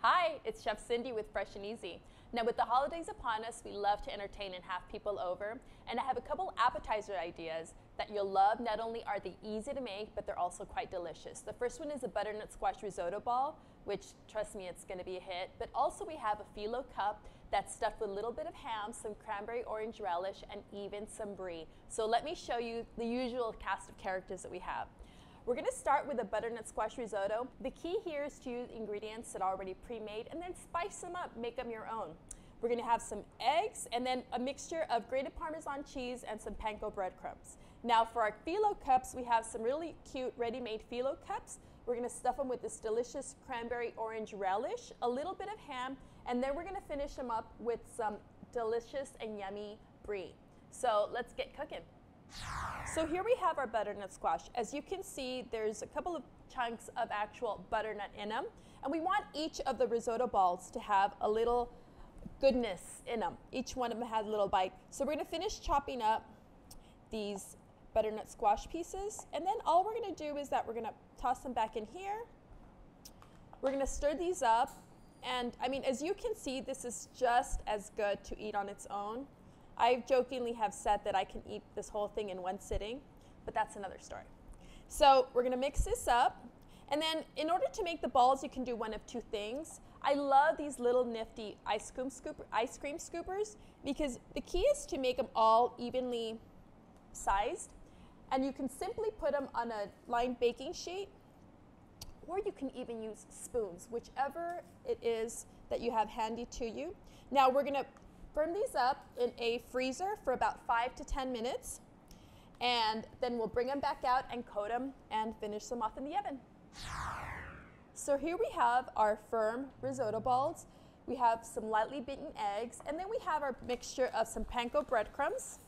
Hi, it's Chef Cyndi with Fresh and Easy. Now with the holidays upon us, we love to entertain and have people over, and I have a couple appetizer ideas that you'll love. Not only are they easy to make, but they're also quite delicious. The first one is a Butternut Squash Risotto Ball, which, trust me, it's gonna be a hit, but also we have a Fillo Cup that's stuffed with a little bit of ham, some cranberry orange relish, and even some Brie. So let me show you the usual cast of characters that we have. We're gonna start with a butternut squash risotto. The key here is to use ingredients that are already pre-made and then spice them up, make them your own. We're gonna have some eggs and then a mixture of grated Parmesan cheese and some panko breadcrumbs. Now for our Fillo Cups, we have some really cute ready-made Fillo Cups. We're gonna stuff them with this delicious cranberry orange relish, a little bit of ham, and then we're gonna finish them up with some delicious and yummy Brie. So let's get cooking. So here we have our butternut squash. As you can see, there's a couple of chunks of actual butternut in them, and we want each of the risotto balls to have a little goodness in them. Each one of them has a little bite. So we're gonna finish chopping up these butternut squash pieces, and then all we're gonna do is that we're gonna toss them back in here. We're gonna stir these up, and I mean, as you can see, this is just as good to eat on its own. I jokingly have said that I can eat this whole thing in one sitting, but that's another story. So we're gonna mix this up, and then in order to make the balls, you can do one of two things. I love these little nifty ice cream scoopers, because the key is to make them all evenly sized, and you can simply put them on a lined baking sheet, or you can even use spoons, whichever it is that you have handy to you. Now we're gonna firm these up in a freezer for about 5 to 10 minutes, and then we'll bring them back out and coat them and finish them off in the oven. So here we have our firm risotto balls. We have some lightly beaten eggs, and then we have our mixture of some panko breadcrumbs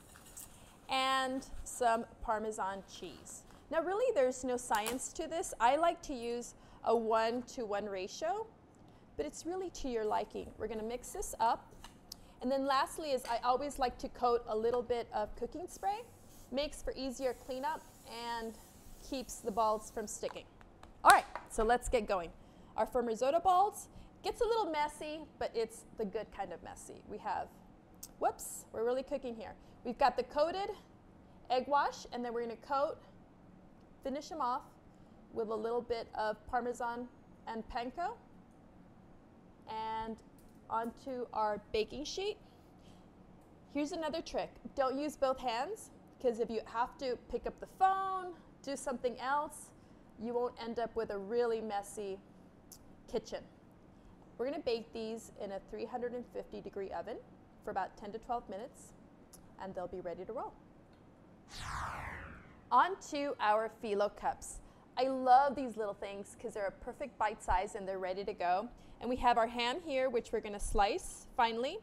and some Parmesan cheese. Now really there's no science to this. I like to use a 1-to-1 ratio, but it's really to your liking. We're gonna mix this up. And then lastly is I always like to coat a little bit of cooking spray. Makes for easier cleanup and keeps the balls from sticking. All right, so let's get going. Our firm risotto balls gets a little messy, but it's the good kind of messy. We have, whoops, we're really cooking here. We've got the coated egg wash, and then we're gonna finish them off with a little bit of Parmesan and panko. And onto our baking sheet. Here's another trick. Don't use both hands, because if you have to pick up the phone, do something else, you won't end up with a really messy kitchen. We're gonna bake these in a 350-degree oven for about 10 to 12 minutes, and they'll be ready to roll. On to our Fillo Cups. I love these little things because they're a perfect bite size and they're ready to go. And we have our ham here, which we're gonna slice finely.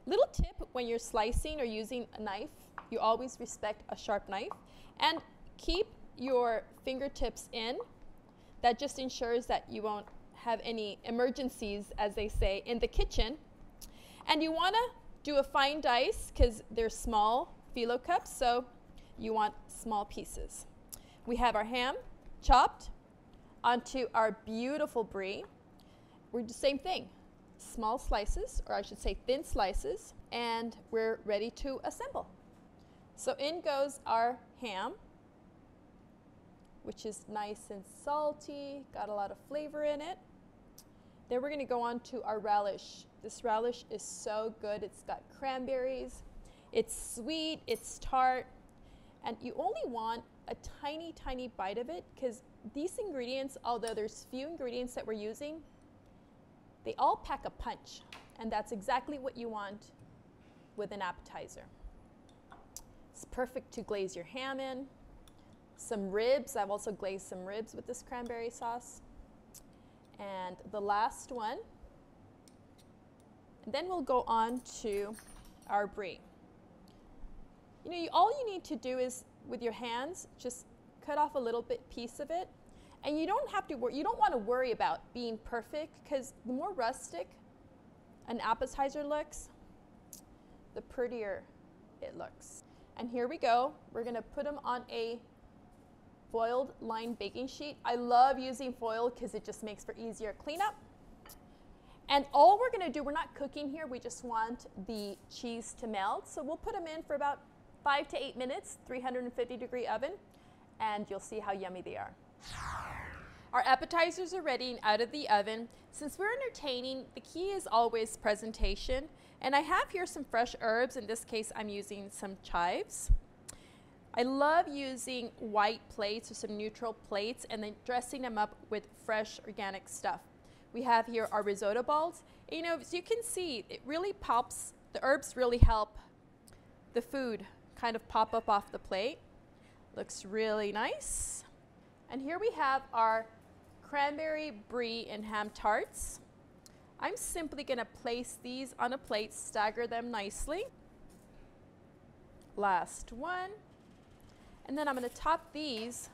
Little tip when you're slicing or using a knife, you always respect a sharp knife. And keep your fingertips in. That just ensures that you won't have any emergencies, as they say, in the kitchen. And you wanna do a fine dice because they're small Fillo Cups, so you want small pieces. We have our ham chopped onto our beautiful Brie. We're the same thing, small slices, or I should say thin slices, and we're ready to assemble. So in goes our ham, which is nice and salty, got a lot of flavor in it. Then we're gonna go on to our relish. This relish is so good. It's got cranberries, it's sweet, it's tart, and you only want a tiny, tiny bite of it, because these ingredients, although there's few ingredients that we're using, they all pack a punch, and that's exactly what you want with an appetizer. It's perfect to glaze your ham in. Some ribs, I've also glazed some ribs with this cranberry sauce. And the last one, and then we'll go on to our Brie. You know, all you need to do is, with your hands, just cut off a little piece of it. And you don't have to you don't want to worry about being perfect, because the more rustic an appetizer looks, the prettier it looks. And here we go. We're gonna put them on a foiled lined baking sheet. I love using foil because it just makes for easier cleanup. And all we're gonna do, we're not cooking here, we just want the cheese to melt. So we'll put them in for about 5 to 8 minutes, 350-degree oven, and you'll see how yummy they are. Our appetizers are ready and out of the oven. Since we're entertaining, the key is always presentation. And I have here some fresh herbs. In this case, I'm using some chives. I love using white plates or some neutral plates and then dressing them up with fresh organic stuff. We have here our risotto balls. You know, as you can see, it really pops, the herbs really help the food kind of pop up off the plate. Looks really nice. And here we have our cranberry, brie, and ham tarts. I'm simply going to place these on a plate, stagger them nicely. Last one. And then I'm going to top these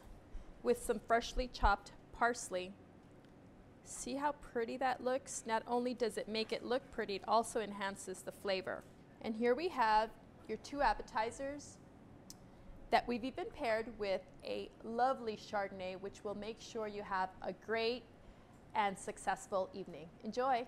with some freshly chopped parsley. See how pretty that looks? Not only does it make it look pretty, it also enhances the flavor. And here we have your 2 appetizers that we've even paired with a lovely Chardonnay, which will make sure you have a great and successful evening. Enjoy.